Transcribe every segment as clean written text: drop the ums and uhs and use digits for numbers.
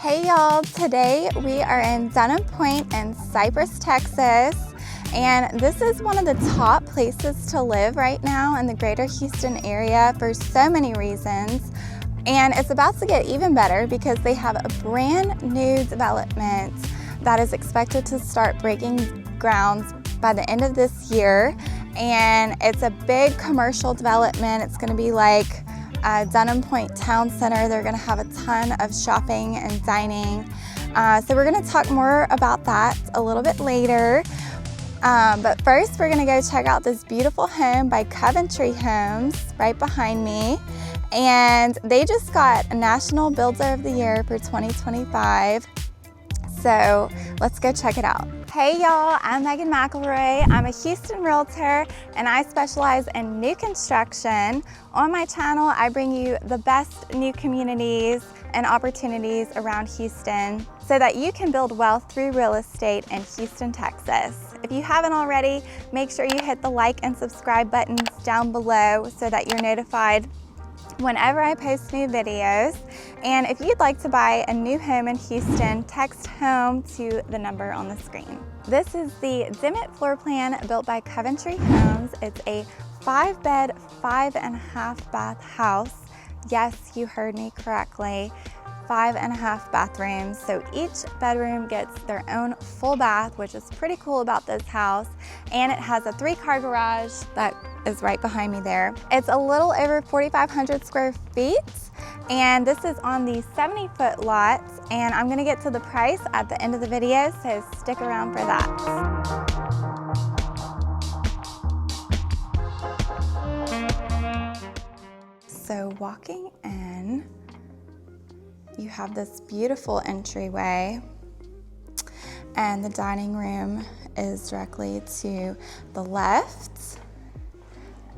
Hey y'all, today we are in Dunham Pointe in Cypress, Texas, and this is one of the top places to live right now in the greater Houston area for so many reasons. And it's about to get even better because they have a brand new development that is expected to start breaking grounds by the end of this year. And it's a big commercial development. It's going to be like Dunham Pointe Town Center. They're going to have a ton of shopping and dining. So we're going to talk more about that a little bit later. But first, we're going to go check out this beautiful home by Coventry Homes right behind me. And they just got a National Builder of the Year for 2025. So let's go check it out. Hey y'all, I'm Megan McElroy. I'm a Houston realtor and I specialize in new construction. On my channel, I bring you the best new communities and opportunities around Houston so that you can build wealth through real estate in Houston, Texas. If you haven't already, make sure you hit the like and subscribe buttons down below so that you're notified whenever I post new videos. And if you'd like to buy a new home in Houston, text HOME to the number on the screen. This is the Dimmitt floor plan built by Coventry Homes. It's a 5-bed, 5.5 bath house. Yes, you heard me correctly. 5.5 bathrooms. So each bedroom gets their own full bath, which is pretty cool about this house. And it has a 3-car garage that is right behind me there. It's a little over 4,500 square feet. And this is on the 70-foot lot. And I'm gonna get to the price at the end of the video, so stick around for that. So walking in, you have this beautiful entryway, and the dining room is directly to the left.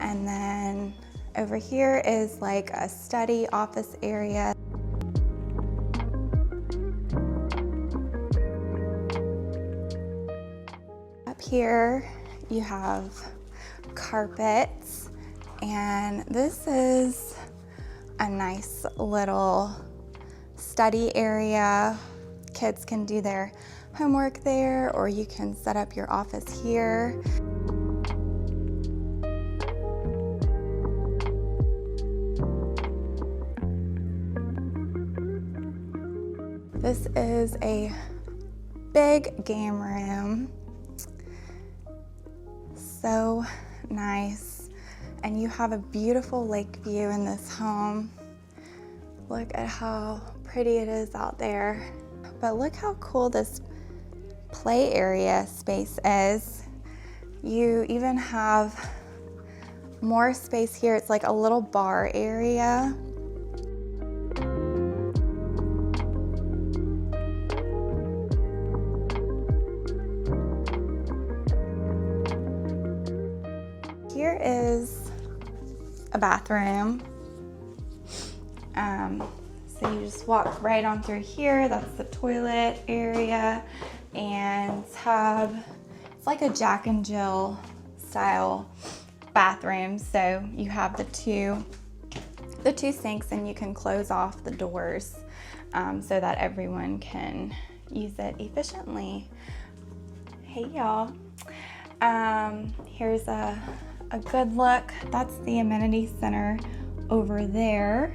And then over here is like a study office area. Up here you have carpets, and this is a nice little study area. Kids can do their homework there, or you can set up your office here. This is a big game room. So nice. And you have a beautiful lake view in this home. Look at how pretty it is out there. But look how cool this play area space is. You even have more space here. It's like a little bar area. Here is a bathroom. So you just walk right on through here. That's the toilet area and tub. It's like a Jack and Jill style bathroom. So you have the two sinks, and you can close off the doors so that everyone can use it efficiently. Hey y'all. Here's a good look. That's the amenity center over there.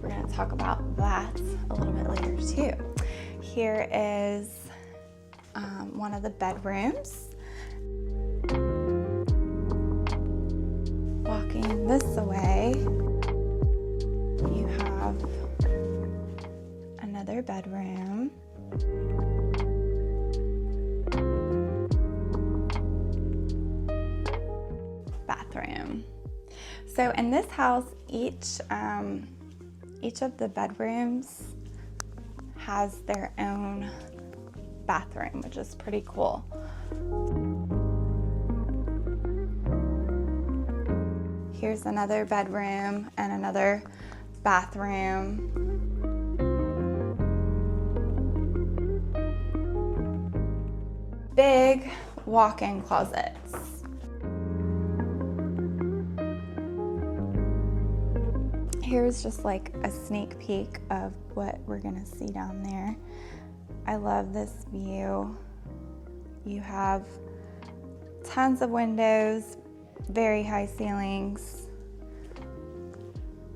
We're going to talk about that a little bit later too. Here is one of the bedrooms. Walking this way, you have another bedroom. Bathroom. So in this house, each of the bedrooms has their own bathroom, which is pretty cool. Here's another bedroom and another bathroom. Big walk-in closets. here's just like a sneak peek of what we're gonna see down there. I love this view. You have tons of windows, very high ceilings,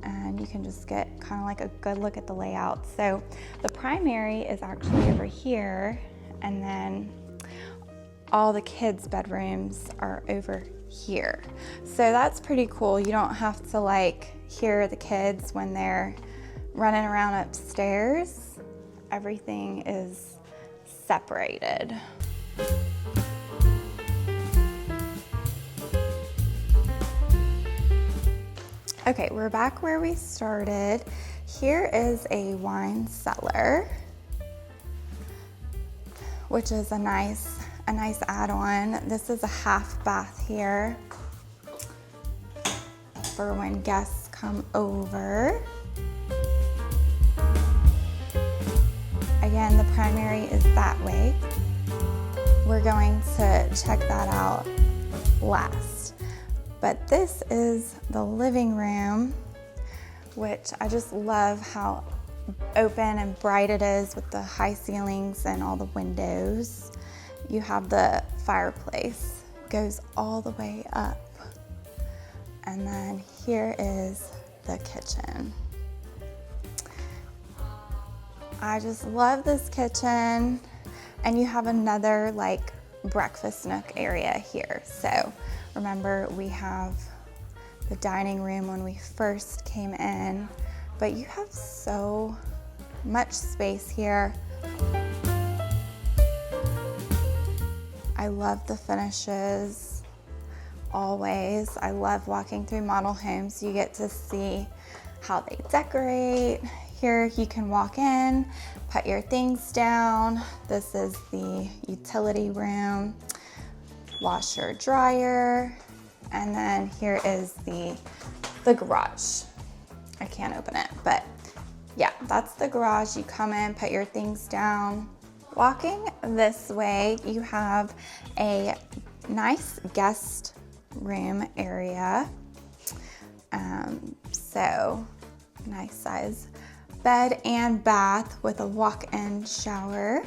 and you can just get kind of like a good look at the layout. So the primary is actually over here, and then all the kids' bedrooms are over here. So that's pretty cool. You don't have to like hear the kids when they're running around upstairs. Everything is separated. Okay, we're back where we started. Here is a wine cellar, which is a nice add-on. This is a half bath here for when guests come over. Again, the primary is that way. We're going to check that out last. But this is the living room, which I just love how open and bright it is with the high ceilings and all the windows. You have the fireplace, goes all the way up. And then here is the kitchen. I just love this kitchen. And you have another like breakfast nook area here. So remember, we have the dining room when we first came in, but you have so much space here. I love the finishes, always. I love walking through model homes. You get to see how they decorate. Here you can walk in, put your things down. This is the utility room, washer, dryer, and then here is the garage. I can't open it, but yeah, that's the garage. You come in, put your things down. Walking this way, you have a nice guest room area. So nice size bed and bath with a walk-in shower.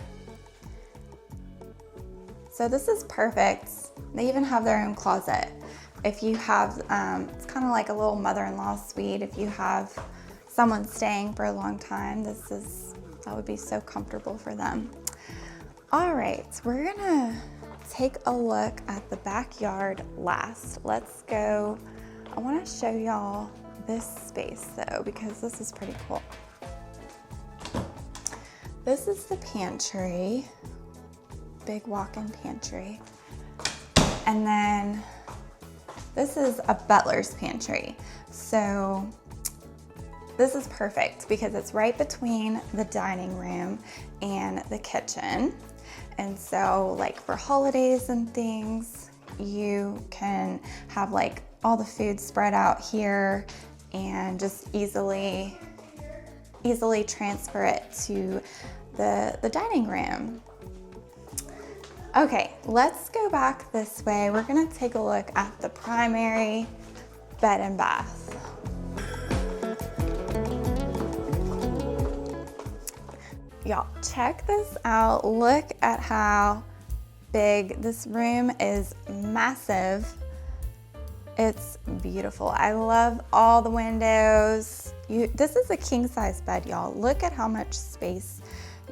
So this is perfect. They even have their own closet. If you have, it's kind of like a little mother-in-law suite. If you have someone staying for a long time, that would be so comfortable for them. All right, we're gonna take a look at the backyard last. Let's go. I wanna show y'all this space though, because this is pretty cool. This is the pantry, big walk-in pantry. And then this is a butler's pantry. So this is perfect because it's right between the dining room and the kitchen. And so like for holidays and things, you can have like all the food spread out here and just easily transfer it to the dining room. Okay, let's go back this way. We're gonna take a look at the primary bed and bath. Y'all, check this out. Look at how big this room is. Massive. It's beautiful. I love all the windows. This is a king size bed, y'all. Look at how much space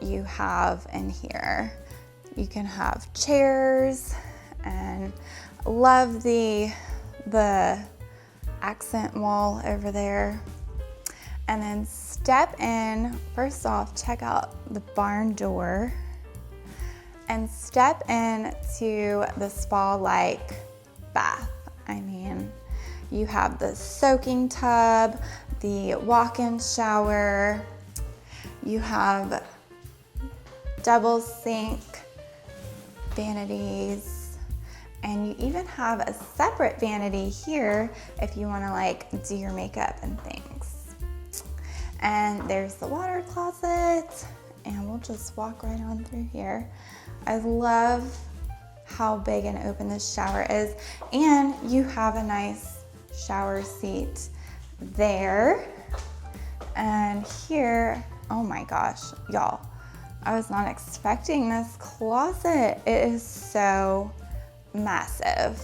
you have in here. You can have chairs, and love the accent wall over there. And then step in, first off, check out the barn door and step into the spa-like bath. I mean, you have the soaking tub, the walk-in shower, you have double sink, vanities, and you even have a separate vanity here if you want to like do your makeup and things. And there's the water closet, and we'll just walk right on through here. I love how big and open this shower is, and you have a nice shower seat there. And here, oh my gosh, y'all, I was not expecting this closet. It is so massive.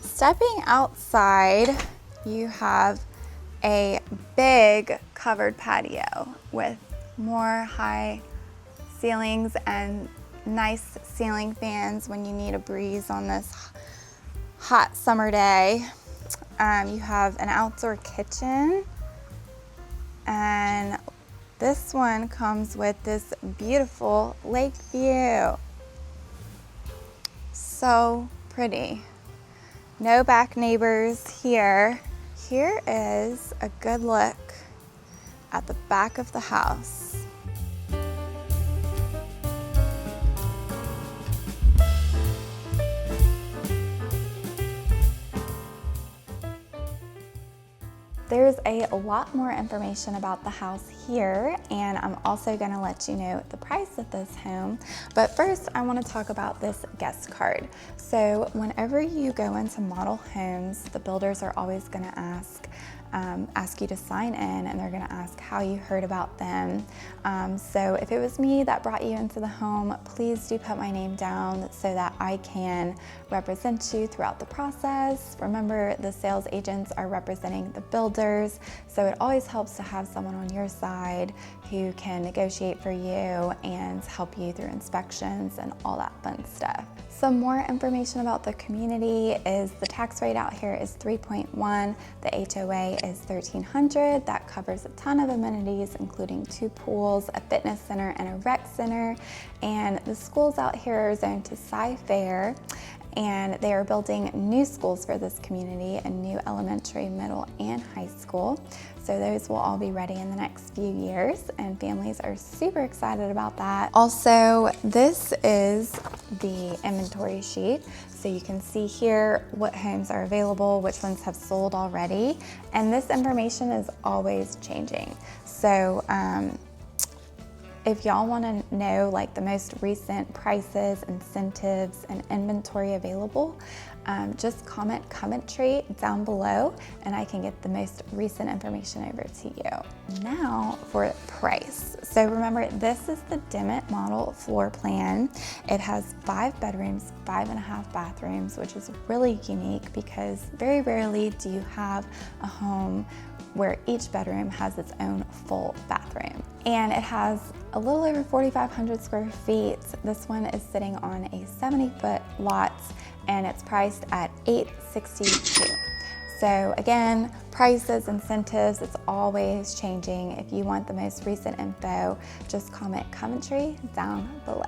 Stepping outside, you have a big covered patio with more high ceilings and nice ceiling fans when you need a breeze on this hot summer day. You have an outdoor kitchen, and this one comes with this beautiful lake view. So pretty. No back neighbors here. Here is a good look at the back of the house. There's a lot more information about the house here, and I'm also going to let you know the price of this home. But first, I want to talk about this guest card. So whenever you go into model homes, the builders are always going to ask you to sign in, and they're going to ask how you heard about them. So if it was me that brought you into the home, please do put my name down so that I can represent you throughout the process. Remember, the sales agents are representing the builders, so it always helps to have someone on your side who can negotiate for you and help you through inspections and all that fun stuff. Some more information about the community is the tax rate out here is 3.1. The HOA is $1,300. That covers a ton of amenities, including 2 pools, a fitness center, and a rec center. And the schools out here are zoned to Sci-Fair, and they are building new schools for this community, a new elementary, middle, and high school. So those will all be ready in the next few years, and families are super excited about that. Also, this is the inventory sheet. So you can see here what homes are available, which ones have sold already, and this information is always changing. So if y'all want to know like the most recent prices, incentives, and inventory available, just comment Coventry down below and I can get the most recent information over to you. Now for price. So remember, this is the Dimmitt model floor plan. It has 5 bedrooms, 5.5 bathrooms, which is really unique because very rarely do you have a home where each bedroom has its own full bathroom. And it has a little over 4,500 square feet. This one is sitting on a 70-foot lot, and it's priced at $862. So again, prices, incentives, it's always changing. If you want the most recent info, just comment Coventry down below.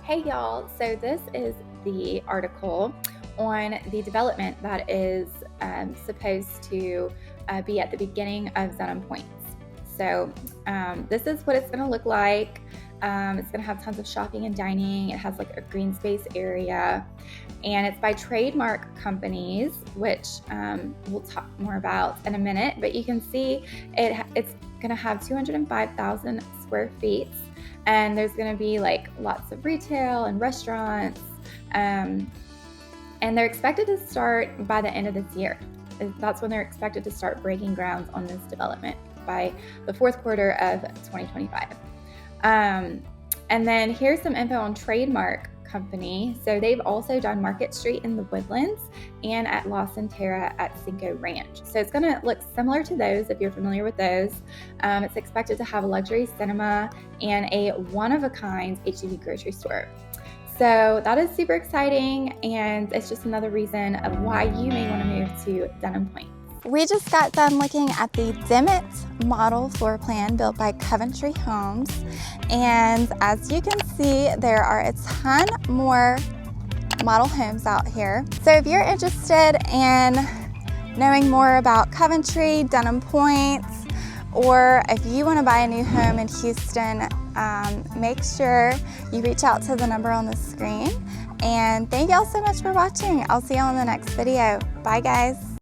Hey y'all, so this is the article on the development that is supposed to be at the beginning of Dunham Pointe. So this is what it's going to look like. It's going to have tons of shopping and dining. It has like a green space area, and it's by Trademark Companies, which we'll talk more about in a minute. But you can see it's going to have 205,000 square feet, and there's going to be like lots of retail and restaurants, and they're expected to start by the end of this year. That's when they're expected to start breaking grounds on this development, by the 4th quarter of 2025. And then here's some info on Trademark Company. So they've also done Market Street in the Woodlands and at La Centera at Cinco Ranch. So it's going to look similar to those if you're familiar with those. It's expected to have a luxury cinema and a one-of-a-kind H-E-B grocery store. So that is super exciting, and it's just another reason of why you may want to move to Dunham Pointe. We just got done looking at the Dimmitt model floor plan built by Coventry Homes, and as you can see, there are a ton more model homes out here. So if you're interested in knowing more about Coventry, Dunham Pointe, or if you want to buy a new home in Houston, make sure you reach out to the number on the screen. And thank y'all so much for watching. I'll see y'all in the next video. Bye guys.